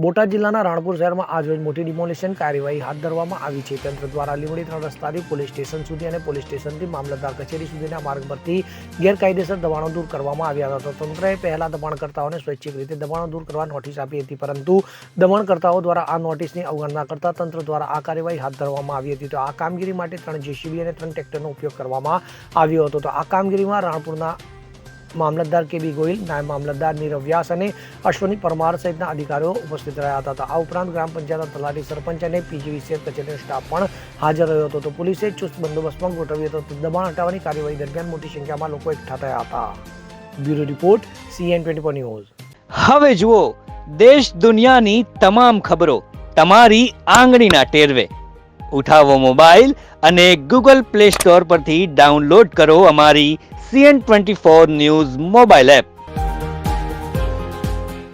બોટાદ જિલ્લાના રાણપુર શહેરમાં આજરોજ મોટી ડિમોલિશન કાર્યવાહી હાથ ધરવામાં આવી છે. તંત્ર દ્વારા લીંબડી 3 રસ્તાથી પોલીસ સ્ટેશન સુધી અને પોલીસ સ્ટેશનથી મામલતદાર કચેરી સુધીના માર્ગ પરથી ગેરકાયદેસર દબાણો દૂર કરવામાં આવ્યા હતા. તંત્રએ પહેલા દબાણકર્તાઓને સ્વૈચ્છિક રીતે દબાણો દૂર કરવા નોટિસ આપી હતી, પરંતુ દબાણકર્તાઓ દ્વારા આ નોટિસની અવગણના કરતા તંત્ર દ્વારા આ કાર્યવાહી હાથ ધરવામાં આવી હતી. તો આ કામગીરી માટે 3 જેસીબી અને 3 ટ્રેક્ટરનો ઉપયોગ કરવામાં આવ્યો હતો. તો આ કામગીરીમાં રાણપુરના મામલતદાર કેબી ગોહિલ, નાયબ મામલતદાર નીરવ વ્યાસ અને અશ્વની પરમાર સહિતના અધિકારીઓ ઉપસ્થિત રહ્યા હતા. આ ઉપરાંત ગ્રામ પંચાયત, તલાટી, સરપંચ અને પીજીવીસીએલ કચેરીનો સ્ટાફ પણ હાજર રહ્યો હતો. તો પોલીસે ચુસ્ત બંદોબસ્ત પણ ગોઠવ્યો હતો. દબાણ હટાવવાની કાર્યવાહી દરમિયાન મોટી સંખ્યામાં લોકો એકઠા થયા હતા. Bureau report, CN24 news. હવે જુઓ દેશ દુનિયાની તમામ ખબરો તમારી આંગળીના ટેરવે. ઉઠાવો મોબાઈલ અને Google Play Store પરથી ડાઉનલોડ કરો અમારી CN24 ન્યૂઝ મોબાઈલ એપ.